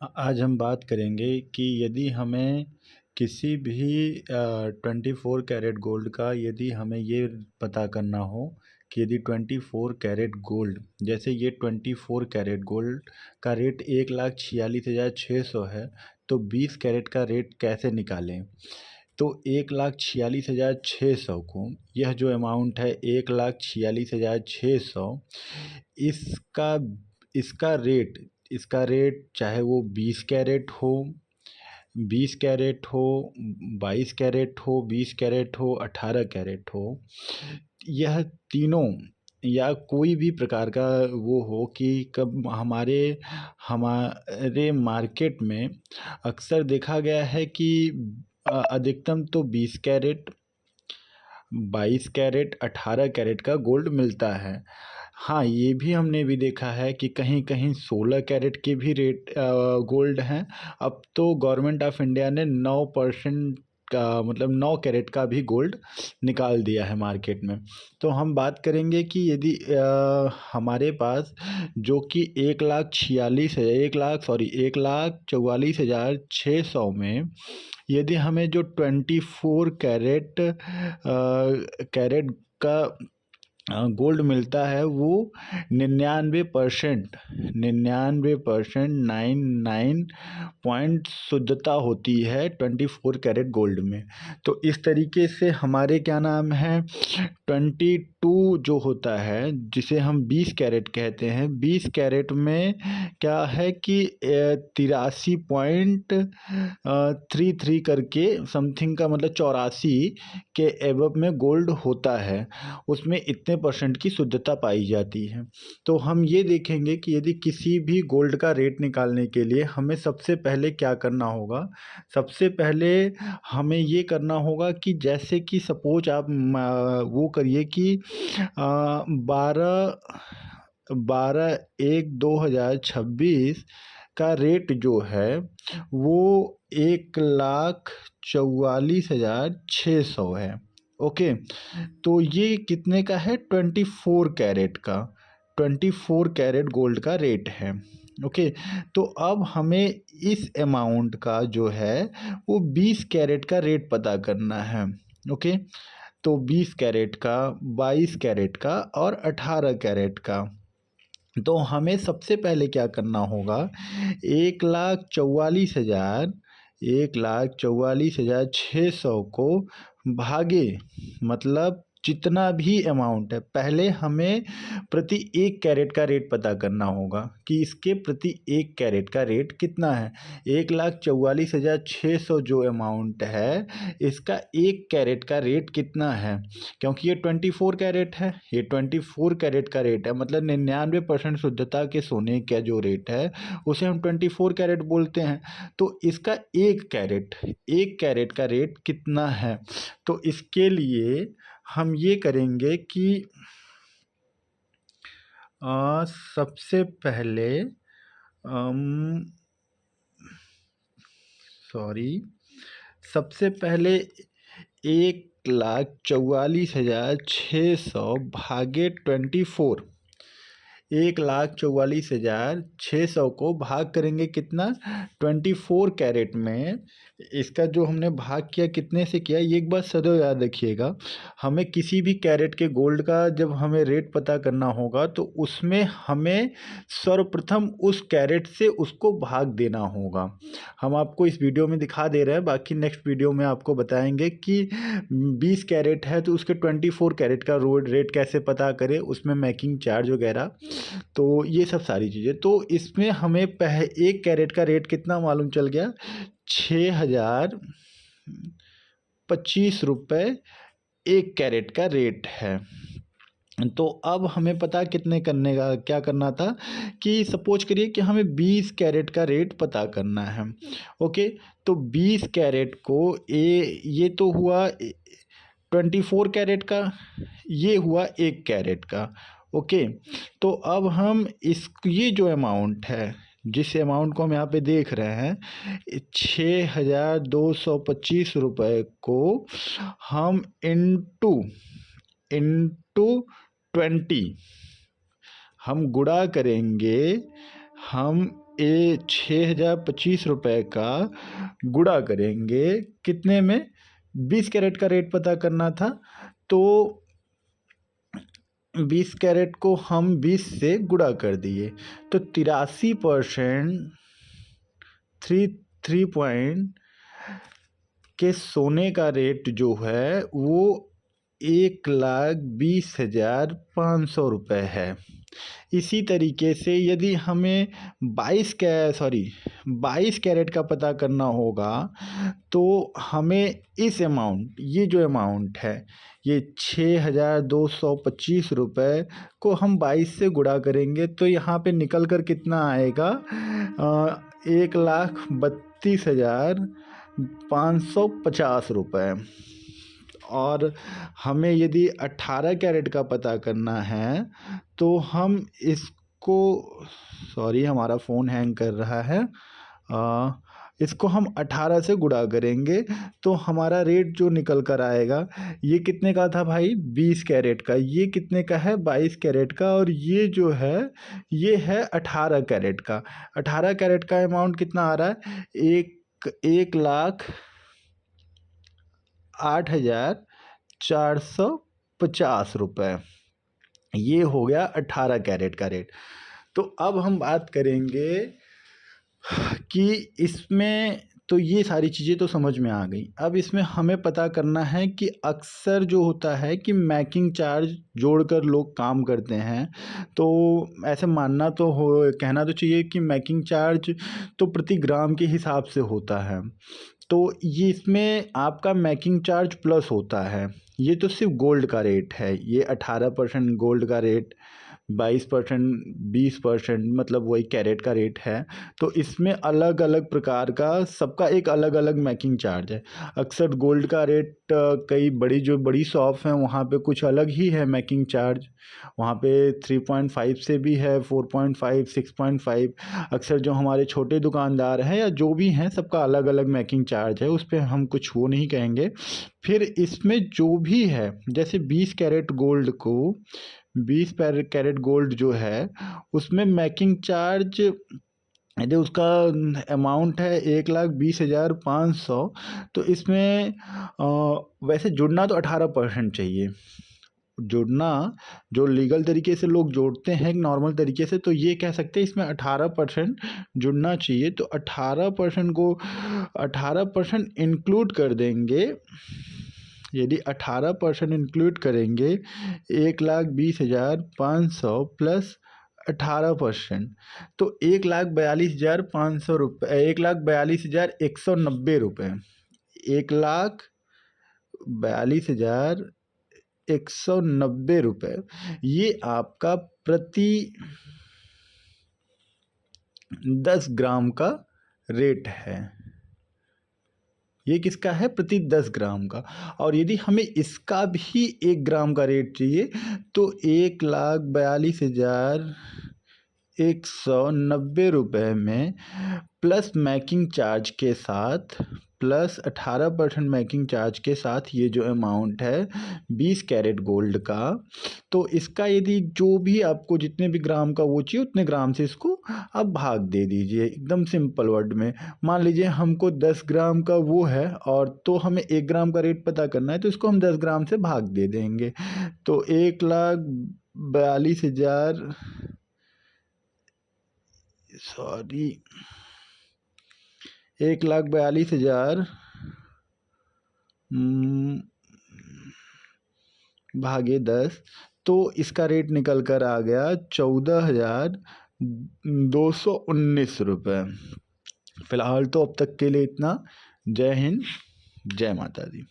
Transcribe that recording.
आज हम बात करेंगे कि यदि हमें किसी भी 24 कैरेट गोल्ड का यदि हमें ये पता करना हो कि यदि 24 कैरेट गोल्ड, जैसे ये 24 कैरेट गोल्ड का रेट 1,46,600 है, तो 20 कैरेट का रेट कैसे निकालें। तो 1,46,600 को, यह जो अमाउंट है 1,46,600, इसका इसका रेट चाहे वो 20 कैरेट हो, 22 कैरेट हो, 20 कैरेट हो, 18 कैरेट हो, यह तीनों या कोई भी प्रकार का वो हो कि कब हमारे मार्केट में अक्सर देखा गया है कि अधिकतम तो 20 कैरेट, 22 कैरेट, 18 कैरेट का गोल्ड मिलता है। हाँ, ये भी हमने भी देखा है कि कहीं-कहीं 16 कैरेट के भी रेट गोल्ड हैं। अब तो गवर्नमेंट ऑफ इंडिया ने 9% का मतलब 9 कैरेट का भी गोल्ड निकाल दिया है मार्केट में। तो हम बात करेंगे कि यदि हमारे पास जो कि 1,44,600 में यदि हमें जो 24 कैरेट का गोल्ड मिलता है, वो 99% 99.99 पॉइंट शुद्धता होती है 24 कैरेट गोल्ड में। तो इस तरीके से हमारे क्या नाम है 22 जो होता है, जिसे हम 20 कैरेट कहते हैं, 20 कैरेट में क्या है कि 83.33 करके समथिंग का मतलब 84 के एबव में गोल्ड होता है, उसमें इतने परसेंट की शुद्धता पाई जाती है। तो हम ये देखेंगे कि यदि किसी भी गोल्ड का रेट निकालने के लिए हमें सबसे पहले क्या करना होगा। सबसे पहले हमें ये करना होगा कि जैसे कि सपोज आप वो करिए कि 12/1/2026 का रेट जो है वो 1,44,600 है। ओके, तो ये कितने का है 24 कैरेट का, 24 कैरेट गोल्ड का रेट है। ओके, तो अब हमें इस अमाउंट का जो है वो 20 कैरेट का रेट पता करना है। ओके, तो 20 कैरेट का, 22 कैरेट का और 18 कैरेट का। तो हमें सबसे पहले क्या करना होगा, 1,44,600 को भागे, मतलब जितना भी अमाउंट है, पहले हमें प्रति 1 कैरेट का रेट पता करना होगा कि इसके प्रति 1 कैरेट का रेट कितना है। 1,44,600 जो अमाउंट है, इसका 1 कैरेट का रेट कितना है, क्योंकि ये 24 कैरेट है, ये 24 कैरेट का रेट है, मतलब 99% शुद्धता के सोने का जो रेट है उसे हम 24 कैरेट बोलते हैं। तो इसका 1 कैरेट का रेट कितना है। तो इसके लिए हम ये करेंगे कि सबसे पहले सबसे पहले 1,44,600 भागे 24, 1,44,600 को भाग करेंगे कितना 24 कैरेट में। इसका जो हमने भाग किया कितने से किया, ये एक बात सदैव याद रखिएगा। हमें किसी भी कैरेट के गोल्ड का जब हमें रेट पता करना होगा तो उसमें हमें सर्वप्रथम उस कैरेट से उसको भाग देना होगा। हम आपको इस वीडियो में दिखा दे रहे हैं, बाकी नेक्स्ट वीडियो में आपको बताएंगे कि 20 कैरेट है तो उसके 24 कैरेट का रेट कैसे पता करें, उसमें मेकिंग चार्ज वगैरह, तो ये सब सारी चीज़ें। तो इसमें हमें 1 कैरेट का रेट कितना मालूम चल गया, 6,025 रुपये 1 कैरेट का रेट है। तो अब हमें पता कितने करने का क्या करना था कि सपोज करिए कि हमें 20 कैरेट का रेट पता करना है। ओके, तो 20 कैरेट को ये तो हुआ 24 कैरेट का, ये हुआ 1 कैरेट का। ओके, तो अब हम ये जो अमाउंट है, जिस अमाउंट को हम यहाँ पे देख रहे हैं 6,225 रुपये को हम इंटू 20 हम गुणा करेंगे, हम ₹6025 का गुणा करेंगे कितने में, 20 कैरेट का रेट पता करना था। तो 20 कैरेट को हम 20 से गुणा कर दिए तो 83% 3 पॉइंट के सोने का रेट जो है वो 1,20,500 है। इसी तरीके से यदि हमें 22 कैरेट का पता करना होगा तो हमें इस अमाउंट, ये जो अमाउंट है ये 6,225 को हम 22 से गुणा करेंगे तो यहाँ पे निकल कर कितना आएगा, 1,32,550 और हमें यदि 18 कैरेट का पता करना है तो हम इसको, हमारा फ़ोन हैंग कर रहा है, इसको हम 18 से गुणा करेंगे तो हमारा रेट जो निकल कर आएगा, ये कितने का था भाई, 20 कैरेट का, ये कितने का है, 22 कैरेट का, और ये जो है ये है 18 कैरेट का। 18 कैरेट का अमाउंट कितना आ रहा है, 1,08,450 ये हो गया 18 कैरेट का रेट। तो अब हम बात करेंगे कि इसमें तो ये सारी चीज़ें तो समझ में आ गई। अब इसमें हमें पता करना है कि अक्सर जो होता है कि मेकिंग चार्ज जोड़कर लोग काम करते हैं, तो ऐसे मानना तो हो, कहना तो चाहिए कि मेकिंग चार्ज तो प्रति ग्राम के हिसाब से होता है। तो ये इसमें आपका मेकिंग चार्ज प्लस होता है। ये तो सिर्फ गोल्ड का रेट है, ये 18% गोल्ड का रेट, 22% 20% मतलब वही कैरेट का रेट है। तो इसमें अलग अलग प्रकार का सबका एक अलग अलग मेकिंग चार्ज है। अक्सर गोल्ड का रेट कई बड़ी शॉप हैं वहाँ पे कुछ अलग ही है मेकिंग चार्ज, वहाँ पे 3.5 से भी है, 4.5 6.5। अक्सर जो हमारे छोटे दुकानदार हैं या जो भी हैं सबका अलग अलग मेकिंग चार्ज है, उस पर हम कुछ वो नहीं कहेंगे। फिर इसमें जो भी है, जैसे 20 कैरेट गोल्ड को 20 कैरेट गोल्ड जो है उसमें मेकिंग चार्ज यदि उसका अमाउंट है 1,20,500, तो इसमें वैसे जुड़ना तो 18% चाहिए। जुड़ना जो लीगल तरीके से लोग जोड़ते हैं नॉर्मल तरीके से, तो ये कह सकते हैं इसमें 18% जुड़ना चाहिए। तो 18% इंक्लूड कर देंगे। यदि 18% इंक्लूड करेंगे 1,20,500 प्लस 18%, तो 1,42,500 रुपये, 1,42,190 1,42,190 ये आपका प्रति 10 ग्राम का रेट है। ये किसका है, प्रति 10 ग्राम का। और यदि हमें इसका भी 1 ग्राम का रेट चाहिए तो 1,42,190 में प्लस मेकिंग चार्ज के साथ, प्लस 18% मेकिंग चार्ज के साथ ये जो अमाउंट है 20 कैरेट गोल्ड का, तो इसका यदि जो भी आपको जितने भी ग्राम का वो चाहिए उतने ग्राम से इसको आप भाग दे दीजिए। एकदम सिंपल वर्ड में मान लीजिए हमको 10 ग्राम का वो है और तो हमें 1 ग्राम का रेट पता करना है, तो इसको हम 10 ग्राम से भाग दे देंगे। तो 1,42,000 1,42,000 भागे 10, तो इसका रेट निकल कर आ गया 14,219 रुपये। फिलहाल तो अब तक के लिए इतना। जय हिंद, जय माता दी।